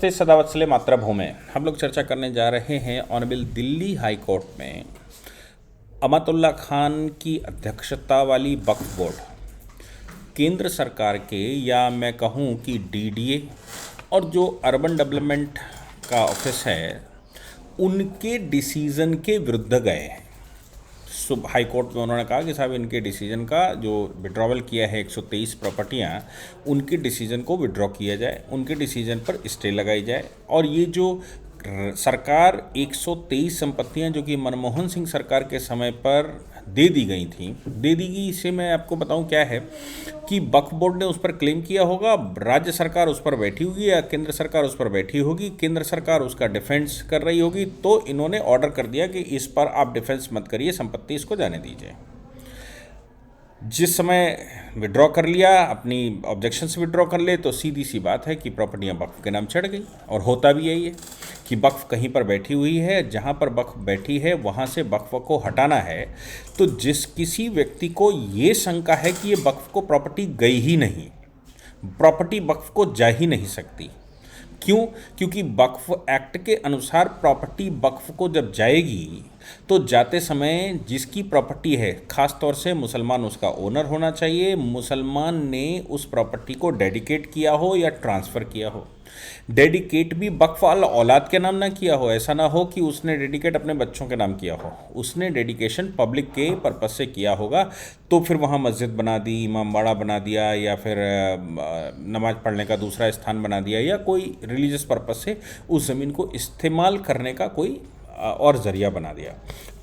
नमस्ते सदावत्सले मातृभूमि। हम लोग चर्चा करने जा रहे हैं ऑनरेबल दिल्ली हाई कोर्ट में अमातुल्ला खान की अध्यक्षता वाली वक्फ बोर्ड केंद्र सरकार के, या मैं कहूँ कि डीडीए और जो अर्बन डेवलपमेंट का ऑफिस है उनके डिसीज़न के विरुद्ध गए हैं। हाई कोर्ट में उन्होंने कहा कि साहब इनके डिसीजन का जो विड्रॉवल किया है 123 प्रॉपर्टियां, उनके डिसीजन को विड्रॉ किया जाए, उनके डिसीजन पर स्टे लगाई जाए। और ये जो सरकार 123 संपत्तियां जो कि मनमोहन सिंह सरकार के समय पर दे दी गई, इसे मैं आपको बताऊं क्या है कि वक्फ बोर्ड ने उस पर क्लेम किया होगा, राज्य सरकार उस पर बैठी होगी या केंद्र सरकार उस पर बैठी होगी, केंद्र सरकार उसका डिफेंस कर रही होगी, तो इन्होंने ऑर्डर कर दिया कि इस पर आप डिफेंस मत करिए, संपत्ति इसको जाने दीजिए। जिस समय विड्रॉ कर लिया, अपनी ऑब्जेक्शन से विड्रॉ कर ले, तो सीधी सी बात है कि प्रॉपर्टियां वक्फ के नाम चढ़ गई। और होता भी यही है कि वक्फ कहीं पर बैठी हुई है, जहां पर वक्फ बैठी है वहां से वक्फ को हटाना है, तो जिस किसी व्यक्ति को ये शंका है कि ये वक्फ को प्रॉपर्टी गई ही नहीं, प्रॉपर्टी वक्फ को जा ही नहीं सकती। क्यों? क्योंकि वक्फ एक्ट के अनुसार प्रॉपर्टी वक्फ को जब जाएगी तो जाते समय जिसकी प्रॉपर्टी है, ख़ास तौर से मुसलमान उसका ओनर होना चाहिए, मुसलमान ने उस प्रॉपर्टी को डेडिकेट किया हो या ट्रांसफ़र किया हो। डेडिकेट भी वक्फ वाला औलाद के नाम ना किया हो, ऐसा ना हो कि उसने डेडिकेट अपने बच्चों के नाम किया हो, उसने डेडिकेशन पब्लिक के पर्पस से किया होगा। तो फिर वहाँ मस्जिद बना दी, इमामबाड़ा बना दिया, या फिर नमाज पढ़ने का दूसरा स्थान बना दिया, या कोई रिलीजियस पर्पस से उस ज़मीन को इस्तेमाल करने का कोई और ज़रिया बना दिया,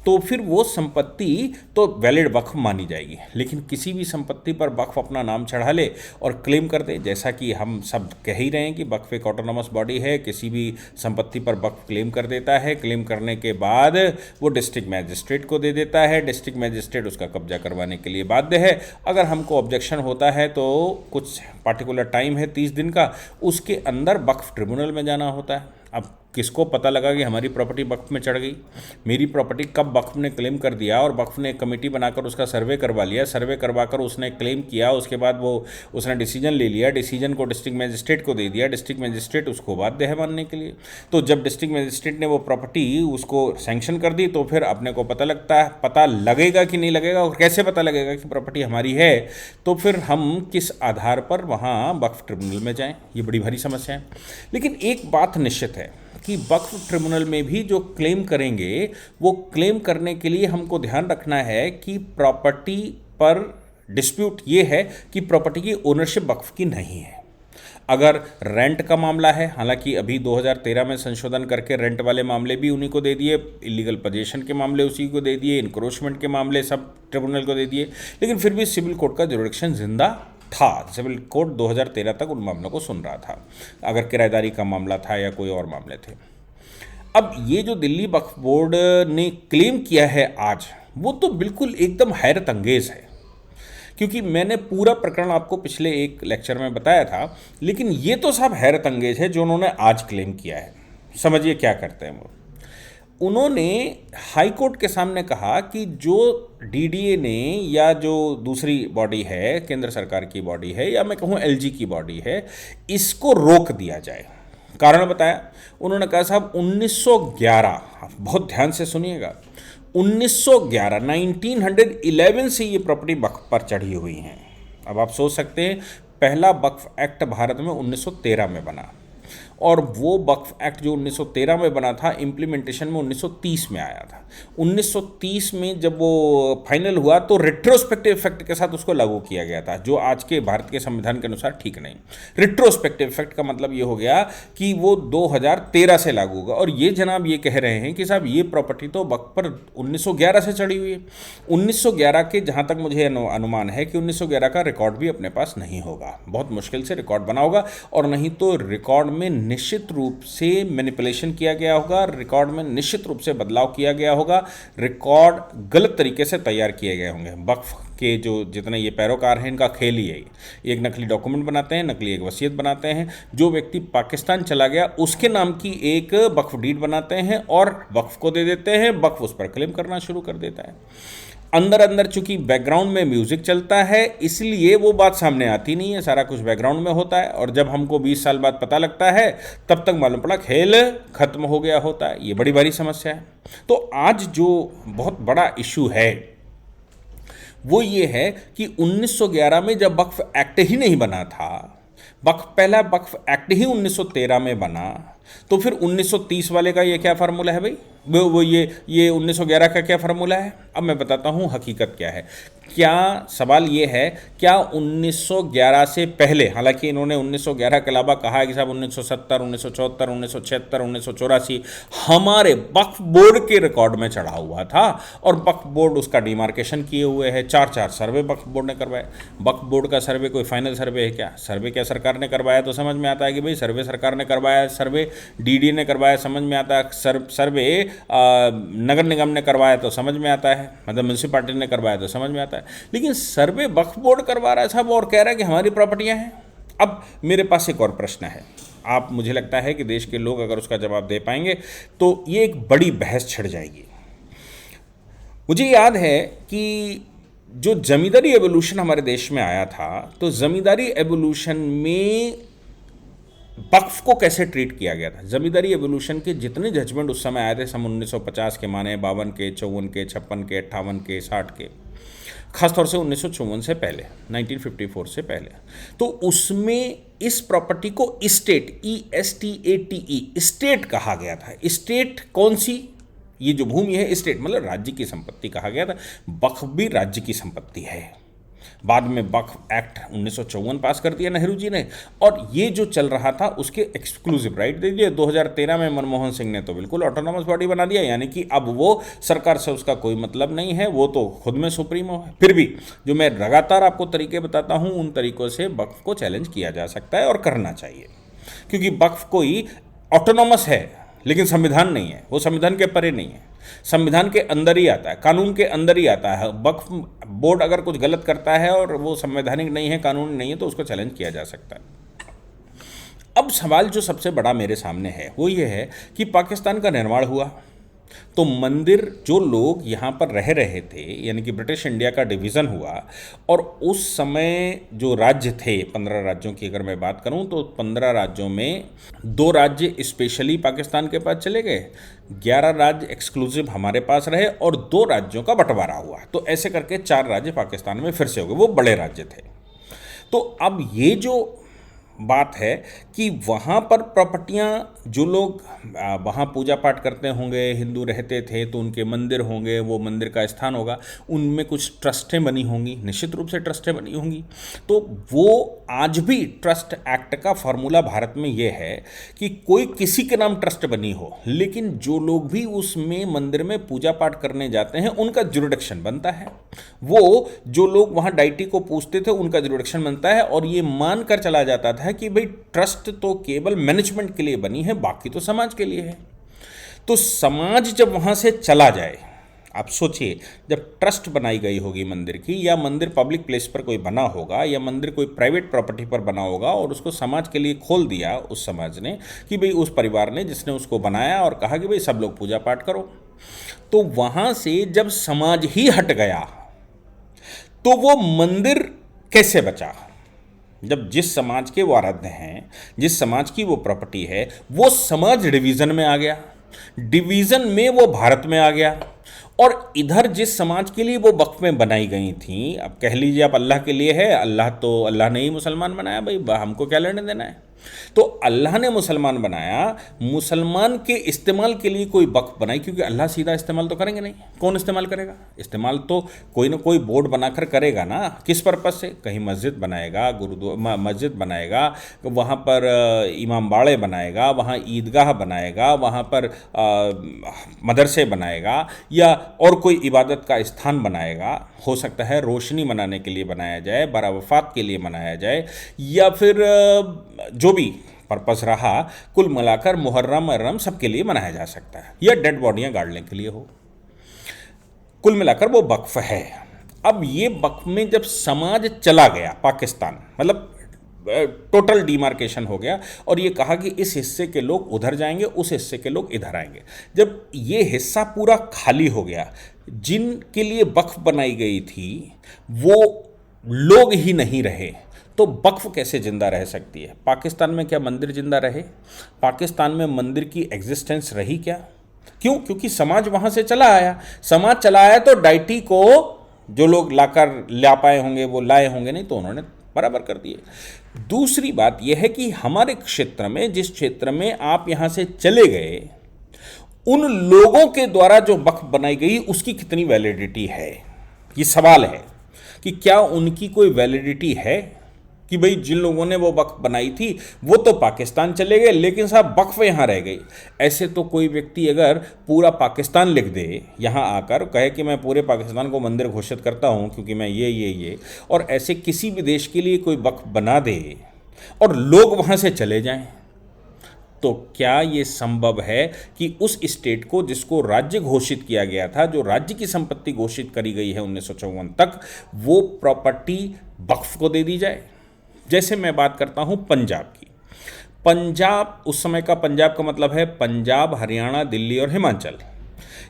तो फिर वो संपत्ति तो वैलिड वक्फ मानी जाएगी। लेकिन किसी भी संपत्ति पर वक्फ अपना नाम चढ़ा ले और क्लेम कर दे, जैसा कि हम सब कह ही रहे हैं कि वक्फ एक ऑटोनॉमस बॉडी है, किसी भी संपत्ति पर वक्फ क्लेम कर देता है, क्लेम करने के बाद वो डिस्ट्रिक्ट मैजिस्ट्रेट को दे देता है, डिस्ट्रिक्ट मैजिस्ट्रेट उसका कब्जा करवाने के लिए बाध्य है। अगर हमको ऑब्जेक्शन होता है तो कुछ पार्टिकुलर टाइम है 30 दिन का, उसके अंदर वक्फ ट्रिब्यूनल में जाना होता है। अब किसको पता लगा कि हमारी प्रॉपर्टी वक्फ में चढ़ गई, मेरी प्रॉपर्टी कब वक्फ ने क्लेम कर दिया, और वक्फ ने एक कमेटी बनाकर उसका सर्वे करवा लिया, सर्वे करवाकर उसने क्लेम किया, उसके बाद वो उसने डिसीजन ले लिया, डिसीजन को डिस्ट्रिक्ट मैजिस्ट्रेट को दे दिया, डिस्ट्रिक्ट मैजिस्ट्रेट उसको बाध्य है मानने के लिए। तो जब डिस्ट्रिक्ट मैजिस्ट्रेट ने वो प्रॉपर्टी उसको सैंक्शन कर दी, तो फिर अपने को पता लगेगा कि नहीं लगेगा, और कैसे पता लगेगा कि प्रॉपर्टी हमारी है, तो फिर हम किस आधार पर वहाँ वक्फ ट्रिब्यूनल में जाएँ, ये बड़ी भारी समस्या है। लेकिन एक बात निश्चित है कि वक्फ ट्रिब्यूनल में भी जो क्लेम करेंगे, वो क्लेम करने के लिए हमको ध्यान रखना है कि प्रॉपर्टी पर डिस्प्यूट ये है कि प्रॉपर्टी की ओनरशिप वक्फ की नहीं है। अगर रेंट का मामला है, हालांकि अभी 2013 में संशोधन करके रेंट वाले मामले भी उन्हीं को दे दिए, इलीगल पोजीशन के मामले उसी को दे दिए, इंक्रोचमेंट के मामले सब ट्रिब्यूनल को दे दिए, लेकिन फिर भी सिविल कोर्ट का जुरिडिक्शन जिंदा था। सिविल कोर्ट 2013 तक उन मामलों को सुन रहा था, अगर किराएदारी का मामला था या कोई और मामले थे। अब ये जो दिल्ली वक्फ बोर्ड ने क्लेम किया है आज, वो तो बिल्कुल एकदम हैरत अंगेज है, क्योंकि मैंने पूरा प्रकरण आपको पिछले एक लेक्चर में बताया था, लेकिन ये तो सब हैरत अंगेज है जो उन्होंने आज क्लेम किया है। समझिए क्या करते हैं वो। उन्होंने हाई कोर्ट के सामने कहा कि जो डीडीए ने, या जो दूसरी बॉडी है, केंद्र सरकार की बॉडी है, या मैं कहूँ एलजी की बॉडी है, इसको रोक दिया जाए। कारण बताया उन्होंने, कहा साहब 1911, बहुत ध्यान से सुनिएगा, 1911 से ये प्रॉपर्टी वक्फ पर चढ़ी हुई हैं। अब आप सोच सकते हैं, पहला वक्फ एक्ट भारत में 1913 में बना, और वो वक्फ एक्ट जो 1913 में बना था, इम्प्लीमेंटेशन में 1930 में आया था। 1930 में जब वो फाइनल हुआ तो रिट्रोस्पेक्टिव इफेक्ट के साथ उसको लागू किया गया था, जो आज के भारत के संविधान के अनुसार ठीक नहीं। रिट्रोस्पेक्टिव इफेक्ट का मतलब ये हो गया कि वो 2013 से लागू होगा, और ये जनाब ये कह रहे हैं कि साहब ये प्रॉपर्टी तो वक्फ पर 1911 से चढ़ी हुई है। 1911 के, जहाँ तक मुझे अनुमान है कि 1911 का रिकॉर्ड भी अपने पास नहीं होगा, बहुत मुश्किल से रिकॉर्ड बना होगा, और नहीं तो रिकॉर्ड में निश्चित रूप से मैनिपुलेशन किया गया होगा, रिकॉर्ड में निश्चित रूप से बदलाव किया गया होगा, रिकॉर्ड गलत तरीके से तैयार किए गए होंगे। वक्फ के जो जितने ये पैरोकार हैं, इनका खेल ही है, एक नकली डॉक्यूमेंट बनाते हैं, नकली एक वसीयत बनाते हैं, जो व्यक्ति पाकिस्तान चला गया उसके नाम की एक वक्फ डीड बनाते हैं और वक्फ को दे देते हैं, वक्फ उस पर क्लेम करना शुरू कर देता है। अंदर अंदर चूंकि बैकग्राउंड में म्यूजिक चलता है इसलिए वो बात सामने आती नहीं है, सारा कुछ बैकग्राउंड में होता है, और जब हमको 20 साल बाद पता लगता है तब तक मालूम पड़ा खेल खत्म हो गया होता है। ये बड़ी भारी समस्या है। तो आज जो बहुत बड़ा इशू है वो ये है कि 1911 में जब वक्फ एक्ट ही नहीं बना था, पहला वक्फ एक्ट ही 1913 में बना, तो फिर 1930 वाले का ये क्या फार्मूला है भाई? वो ये 1911 का क्या फार्मूला है? अब मैं बताता हूँ हकीकत क्या है। क्या सवाल ये है, क्या 1911 से पहले, हालांकि इन्होंने 1911 के अलावा कहा है कि साहब 1970, 1974, 1976, 1984 हमारे वक्फ बोर्ड के रिकॉर्ड में चढ़ा हुआ था, और वक्फ बोर्ड उसका डिमार्केशन किए हुए है। 4 सर्वे वक्फ बोर्ड ने करवाए। वक्फ बोर्ड का सर्वे कोई फाइनल सर्वे है क्या? सर्वे क्या सरकार ने करवाया तो समझ में आता है कि भाई सर्वे सरकार ने करवाया, सर्वे डीडी ने करवाया समझ में आता है, सर्वे नगर निगम ने करवाया तो समझ में आता है, मतलब म्यूनसिपालिटी ने करवाया तो समझ में आता है। लेकिन सर्वे वक्फ बोर्ड करवा रहा है साहब और कह रहा है कि हमारी प्रॉपर्टियां हैं। अब मेरे पास एक और प्रश्न है, आप, मुझे लगता है कि देश के लोग अगर उसका जवाब दे पाएंगे तो ये एक बड़ी बहस छिड़ जाएगी। मुझे याद है कि जो जमींदारी एवोल्यूशन हमारे देश में आया था, तो जमींदारी एवोल्यूशन में वक्फ को कैसे ट्रीट किया गया था। जमींदारी एवोल्यूशन के जितने जजमेंट उस समय आए थे, सन 1950 के माने 52 के, 54 के, 56 के, 58 के, 60 के, खासतौर से 1954 से पहले, 1954 से पहले, तो उसमें इस प्रॉपर्टी को स्टेट, ESTATE, स्टेट कहा गया था। स्टेट कौन सी? ये जो भूमि है स्टेट मतलब राज्य की संपत्ति कहा गया था। वक्फ भी राज्य की संपत्ति है। बाद में वक्फ एक्ट 1954 पास कर दिया नेहरू जी ने, और ये जो चल रहा था उसके एक्सक्लूसिव राइट दे दिए। 2013 में मनमोहन सिंह ने तो बिल्कुल ऑटोनॉमस बॉडी बना दिया, यानी कि अब वो सरकार से उसका कोई मतलब नहीं है, वो तो खुद में सुप्रीमो है। फिर भी जो मैं लगातार आपको तरीके बताता हूँ, उन तरीकों से वक्फ को चैलेंज किया जा सकता है और करना चाहिए, क्योंकि वक्फ कोई ऑटोनॉमस है लेकिन संविधान नहीं है, वो संविधान के परे नहीं है, संविधान के अंदर ही आता है, कानून के अंदर ही आता है। वक्फ बोर्ड अगर कुछ गलत करता है और वो संवैधानिक नहीं है, कानूनी नहीं है, तो उसको चैलेंज किया जा सकता है। अब सवाल जो सबसे बड़ा मेरे सामने है वो ये है कि पाकिस्तान का निर्माण हुआ तो मंदिर, जो लोग यहाँ पर रह रहे थे, यानी कि ब्रिटिश इंडिया का डिवीज़न हुआ, और उस समय जो राज्य थे, 15 राज्यों की अगर मैं बात करूँ तो 15 राज्यों में 2 राज्य स्पेशली पाकिस्तान के पास चले गए, 11 राज्य एक्सक्लूसिव हमारे पास रहे, और 2 राज्यों का बंटवारा हुआ। तो ऐसे करके 4 राज्य पाकिस्तान में फिर से हो गए, वो बड़े राज्य थे। तो अब ये जो बात है कि वहाँ पर प्रॉपर्टियाँ, जो लोग वहाँ पूजा पाठ करते होंगे, हिंदू रहते थे तो उनके मंदिर होंगे, वो मंदिर का स्थान होगा, उनमें कुछ ट्रस्टें बनी होंगी, निश्चित रूप से ट्रस्टें बनी होंगी। तो वो आज भी ट्रस्ट एक्ट का फॉर्मूला भारत में ये है कि कोई किसी के नाम ट्रस्ट बनी हो, लेकिन जो लोग भी उसमें मंदिर में पूजा पाठ करने जाते हैं उनका जुरिडिक्शन बनता है। वो जो लोग वहाँ डाइटी को पूजते थे उनका जुरिडिक्शन बनता है, और ये मान कर चला जाता था कि भाई ट्रस्ट तो केवल मैनेजमेंट के लिए बनी है, बाकी तो समाज के लिए है। तो समाज जब वहां से चला जाए, आप सोचिए, जब ट्रस्ट बनाई गई होगी मंदिर की, या मंदिर पब्लिक प्लेस पर कोई बना होगा, या मंदिर कोई प्राइवेट प्रॉपर्टी पर बना होगा, और उसको समाज के लिए खोल दिया उस समाज ने कि भाई उस परिवार ने जिसने उसको बनाया और कहा कि भाई सब लोग पूजा पाठ करो, तो वहां से जब समाज ही हट गया तो वो मंदिर कैसे बचा? जब जिस समाज के वो आराध्य हैं, जिस समाज की वो प्रॉपर्टी है, वो समाज डिवीज़न में आ गया, डिवीज़न में वो भारत में आ गया, और इधर जिस समाज के लिए वो वक्फ में बनाई गई थी, अब कह लीजिए आप अल्लाह के लिए है, अल्लाह ने ही मुसलमान बनाया, भाई हमको क्या लेने देना है। तो अल्लाह ने मुसलमान बनाया, मुसलमान के इस्तेमाल के लिए कोई वक्फ बनाई, क्योंकि अल्लाह सीधा इस्तेमाल तो करेंगे नहीं, कौन इस्तेमाल करेगा? इस्तेमाल तो कोई ना कोई बोर्ड बनाकर करेगा ना। किस पर्पज़ से? कहीं मस्जिद बनाएगा, गुरुद्वारा मस्जिद बनाएगा, वहाँ पर इमाम बाड़े बनाएगा, वहाँ ईदगाह बनाएगा, वहाँ पर मदरसे बनाएगा, या और कोई इबादत का स्थान बनाएगा। हो सकता है रोशनी मनाने के लिए बनाया जाए, बरावफात के लिए मनाया जाए, या फिर जो भी पर्पस रहा, कुल मिलाकर मुहर्रम सबके लिए मनाया जा सकता है, या डेड बॉडियां गाड़ने के लिए हो। कुल मिलाकर वो वक्फ है। अब ये वक्फ में जब समाज चला गया, पाकिस्तान मतलब टोटल डिमार्केशन हो गया और ये कहा कि इस हिस्से के लोग उधर जाएंगे, उस हिस्से के लोग इधर आएंगे। जब ये हिस्सा पूरा खाली हो गया, जिनके लिए वक्फ बनाई गई थी वो लोग ही नहीं रहे, तो वक्फ कैसे जिंदा रह सकती है? पाकिस्तान में क्या मंदिर जिंदा रहे? पाकिस्तान में मंदिर की एग्जिस्टेंस रही क्या? क्यों? क्योंकि समाज वहां से चला आया। समाज चला आया तो डाइटी को जो लोग ला पाए होंगे वो लाए होंगे, नहीं तो उन्होंने बराबर कर दिए। दूसरी बात यह है कि हमारे क्षेत्र में, जिस क्षेत्र में आप यहां से चले गए, उन लोगों के द्वारा जो वक्फ बनाई गई उसकी कितनी वैलिडिटी है? ये सवाल है कि क्या उनकी कोई वैलिडिटी है कि भाई जिन लोगों ने वो वक्फ बनाई थी वो तो पाकिस्तान चले गए लेकिन साहब वक्फ यहाँ रह गई। ऐसे तो कोई व्यक्ति अगर पूरा पाकिस्तान लिख दे, यहाँ आकर कहे कि मैं पूरे पाकिस्तान को मंदिर घोषित करता हूँ क्योंकि मैं ये, और ऐसे किसी भी देश के लिए कोई वक्फ बना दे और लोग वहाँ से चले जाएं, तो क्या ये संभव है कि उस स्टेट को जिसको राज्य घोषित किया गया था, जो राज्य की संपत्ति घोषित करी गई है 1954 तक, वो प्रॉपर्टी वक्फ को दे दी जाए? जैसे मैं बात करता हूं पंजाब की। पंजाब, उस समय का पंजाब का मतलब है पंजाब, हरियाणा, दिल्ली और हिमाचल।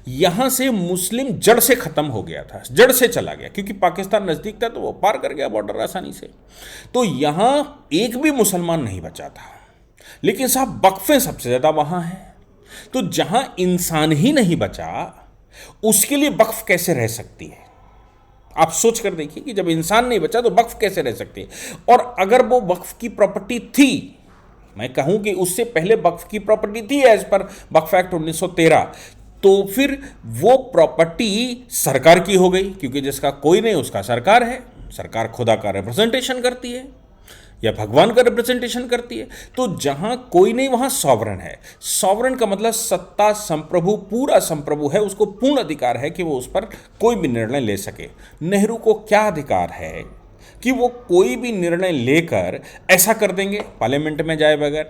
यहां से मुस्लिम जड़ से खत्म हो गया था, जड़ से चला गया, क्योंकि पाकिस्तान नजदीक था तो वो पार कर गया बॉर्डर आसानी से। तो यहां एक भी मुसलमान नहीं बचा था, लेकिन साहब वक्फें सबसे ज्यादा वहां हैं। तो जहां इंसान ही नहीं बचा उसके लिए वक्फ कैसे रह सकती है? आप सोच कर देखिए कि जब इंसान नहीं बचा तो वक्फ कैसे रह सकती है? और अगर वो वक्फ की प्रॉपर्टी थी, मैं कहूं कि उससे पहले वक्फ की प्रॉपर्टी थी एज पर वक्फ एक्ट 1913, तो फिर वो प्रॉपर्टी सरकार की हो गई, क्योंकि जिसका कोई नहीं उसका सरकार है। सरकार खुदा का रिप्रेजेंटेशन करती है या भगवान का रिप्रेजेंटेशन करती है। तो जहां कोई नहीं वहां सॉवरन है। सॉवरन का मतलब सत्ता संप्रभु, पूरा संप्रभु है, उसको पूर्ण अधिकार है कि वो उस पर कोई भी निर्णय ले सके। नेहरू को क्या अधिकार है कि वो कोई भी निर्णय लेकर ऐसा कर देंगे पार्लियामेंट में जाए बगैर?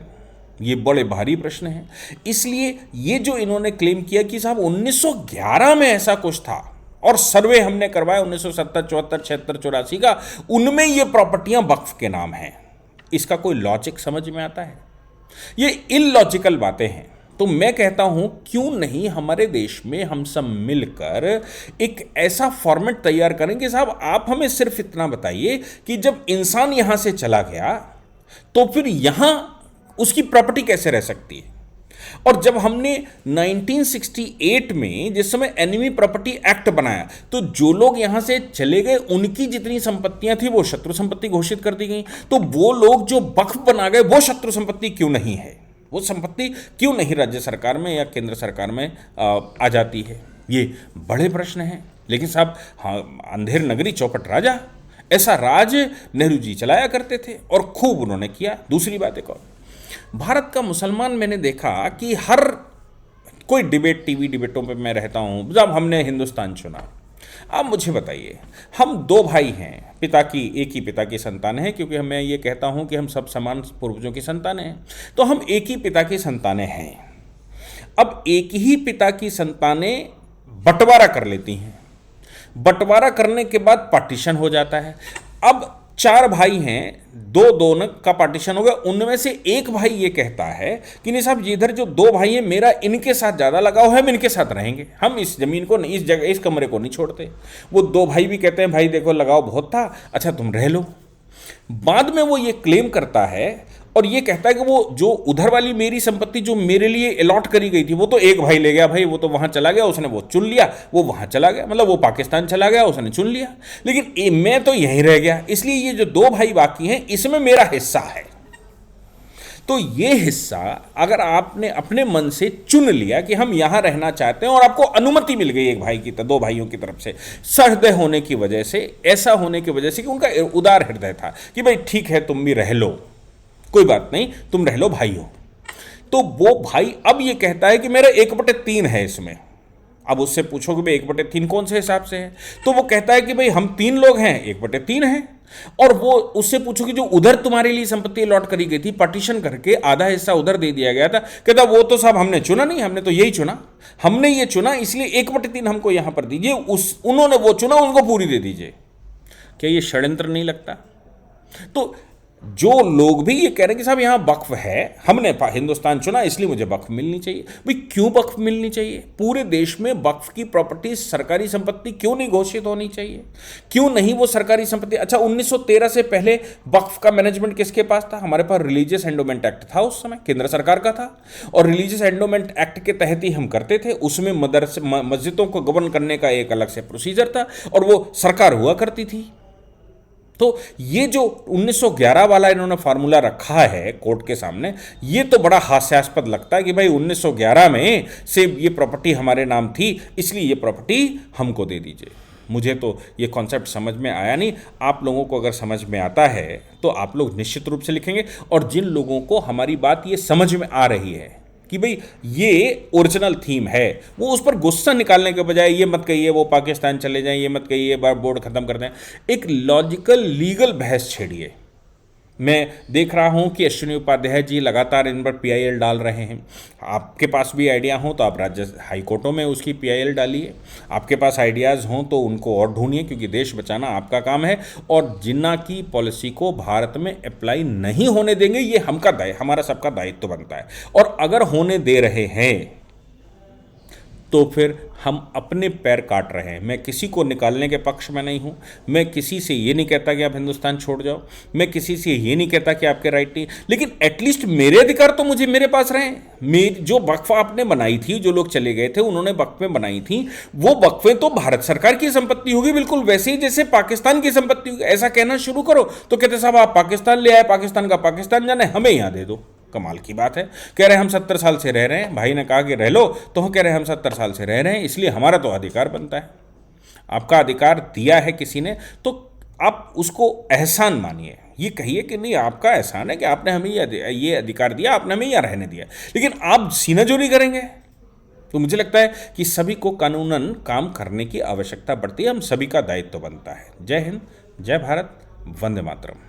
ये बड़े भारी प्रश्न हैं। इसलिए ये जो इन्होंने क्लेम किया कि साहब 1911 में ऐसा कुछ था और सर्वे हमने करवाया 1970, 74, 76, 84 का, उनमें ये प्रॉपर्टियां वक्फ के नाम हैं, इसका कोई लॉजिक समझ में आता है? ये इलॉजिकल बातें हैं। तो मैं कहता हूं क्यों नहीं हमारे देश में हम सब मिलकर एक ऐसा फॉर्मेट तैयार करें कि साहब आप हमें सिर्फ इतना बताइए कि जब इंसान यहां से चला गया तो फिर यहां उसकी प्रॉपर्टी कैसे रह सकती है? और जब हमने 1968 में जिस समय एनिमी प्रॉपर्टी एक्ट बनाया, तो जो लोग यहां से चले गए उनकी जितनी संपत्तियां थी वो शत्रु संपत्ति घोषित कर दी गई। तो वो लोग जो वक्फ बना गए वो शत्रु संपत्ति क्यों नहीं है? वो संपत्ति क्यों नहीं राज्य सरकार में या केंद्र सरकार में आ जाती है? ये बड़े प्रश्न हैं। लेकिन साहब, हाँ, अंधेर नगरी चौपट राजा, ऐसा राज नेहरू जी चलाया करते थे और खूब उन्होंने किया। दूसरी बात एक और, भारत का मुसलमान, मैंने देखा कि हर कोई डिबेट, टीवी डिबेटों पे मैं रहता हूं, जब हमने हिंदुस्तान चुना, आप मुझे बताइए, हम दो भाई हैं, पिता की, एक ही पिता की संतान हैं, क्योंकि मैं ये कहता हूं कि हम सब समान पूर्वजों की संतानें हैं, तो हम एक ही पिता की संतानें हैं। अब एक ही पिता की संतानें बंटवारा कर लेती हैं, बंटवारा करने के बाद पार्टीशन हो जाता है। अब चार भाई हैं, दो दोनों का पार्टीशन हो गया, उनमें से एक भाई ये कहता है कि नहीं साहब, जिधर जो दो भाई हैं मेरा इनके साथ ज़्यादा लगाव है, हम इनके साथ रहेंगे, हम इस ज़मीन को नहीं, इस जगह, इस कमरे को नहीं छोड़ते। वो दो भाई भी कहते हैं भाई देखो लगाव बहुत था, अच्छा तुम रह लो। बाद में वो ये क्लेम करता है और ये कहता है कि वो जो उधर वाली मेरी संपत्ति जो मेरे लिए अलॉट करी गई थी वो तो एक भाई ले गया, भाई वो तो वहां चला गया, उसने वो चुन लिया, वो वहां चला गया, मतलब वो पाकिस्तान चला गया, उसने चुन लिया, लेकिन मैं तो यहीं रह गया, इसलिए ये जो दो भाई बाकी हैं इसमें मेरा हिस्सा है। तो ये हिस्सा अगर आपने अपने मन से चुन लिया कि हम यहां रहना चाहते हैं और आपको अनुमति मिल गई एक भाई की, दो भाइयों की तरफ से, सहृदय होने की वजह से, ऐसा होने की वजह से कि उनका उदार हृदय था कि भाई ठीक है तुम भी रह लो, कोई बात नहीं, तुम रह लो भाई हो, तो वो भाई अब ये कहता है कि मेरा 1/3 है इसमें। अब उससे पूछो कि भाई 1/3 कौन से हिसाब से है, तो वो कहता है कि भाई हम 3 लोग हैं, 1/3 है। और वो उससे पूछो कि जो उधर तुम्हारे लिए संपत्ति अलॉट करी गई थी, पार्टीशन करके आधा हिस्सा उधर दे दिया गया था, कहता वो तो साहब हमने चुना नहीं, हमने तो यही चुना, हमने ये चुना इसलिए 1/3 हमको यहां पर दीजिए, उन्होंने वो चुना, उनको पूरी दे दीजिए। क्या ये षड्यंत्र नहीं लगता? तो जो लोग भी ये कह रहे हैं कि साहब यहाँ वक्फ है, हमने हिंदुस्तान चुना इसलिए मुझे वक्फ मिलनी चाहिए। भाई क्यों वक्फ मिलनी चाहिए? पूरे देश में वक्फ की प्रॉपर्टी सरकारी संपत्ति क्यों नहीं घोषित होनी चाहिए? क्यों नहीं वो सरकारी संपत्ति? अच्छा, 1913 से पहले वक्फ का मैनेजमेंट किसके पास था? हमारे पास रिलीजियस एंडोमेंट एक्ट था, उस समय केंद्र सरकार का था, और रिलीजियस एंडोमेंट एक्ट के तहत ही हम करते थे। उसमें मस्जिदों को गवर्न करने का एक अलग से प्रोसीजर था और वो सरकार हुआ करती थी। तो ये जो 1911 वाला इन्होंने फार्मूला रखा है कोर्ट के सामने, ये तो बड़ा हास्यास्पद लगता है कि भाई 1911 में से ये प्रॉपर्टी हमारे नाम थी इसलिए ये प्रॉपर्टी हमको दे दीजिए। मुझे तो ये कॉन्सेप्ट समझ में आया नहीं। आप लोगों को अगर समझ में आता है तो आप लोग निश्चित रूप से लिखेंगे, और जिन लोगों को हमारी बात ये समझ में आ रही है कि भाई ये ओरिजिनल थीम है, वो उस पर गुस्सा निकालने के बजाय ये मत कहिए वो पाकिस्तान चले जाएं, ये मत कहिए बोर्ड खत्म कर दें, एक लॉजिकल लीगल बहस छेड़िए। मैं देख रहा हूं कि अश्विनी उपाध्याय जी लगातार इन पर पीआईएल डाल रहे हैं। आपके पास भी आइडिया हो तो आप राज्य हाई कोर्टों में उसकी पीआईएल डालिए। आपके पास आइडियाज़ हों तो उनको और ढूंढिए, क्योंकि देश बचाना आपका काम है। और जिन्ना की पॉलिसी को भारत में अप्लाई नहीं होने देंगे, ये हमारा सबका दायित्व बनता है। और अगर होने दे रहे हैं तो फिर हम अपने पैर काट रहे हैं। मैं किसी को निकालने के पक्ष में नहीं हूं। मैं किसी से ये नहीं कहता कि आप हिंदुस्तान छोड़ जाओ, मैं किसी से ये नहीं कहता कि आपके राइट नहीं, लेकिन एटलीस्ट मेरे अधिकार तो मुझे मेरे पास रहें। मेरी जो वक्फ आपने बनाई थी, जो लोग चले गए थे उन्होंने वक्फें बनाई थी, वो वक्फें तो भारत सरकार की संपत्ति होगी, बिल्कुल वैसे ही जैसे पाकिस्तान की संपत्ति होगी। ऐसा कहना शुरू करो तो कहते साहब आप पाकिस्तान ले आए, पाकिस्तान का पाकिस्तान जाने, हमें यहां दे दो। कमाल की बात है। कह रहे हैं हम 70 साल से रह रहे हैं, भाई ने कहा कि रह लो, तो हम कह रहे हैं हम 70 साल से रह रहे हैं इसलिए हमारा तो अधिकार बनता है। आपका अधिकार दिया है किसी ने तो आप उसको एहसान मानिए। ये कहिए कि नहीं आपका एहसान है कि आपने हमें ये अधिकार दिया, आपने हमें यहाँ रहने दिया, लेकिन आप सीनाजोरी करेंगे। तो मुझे लगता है कि सभी को कानूनन काम करने की आवश्यकता पड़ती है, हम सभी का दायित्व बनता है। जय हिंद, जय भारत, वंदे मातरम।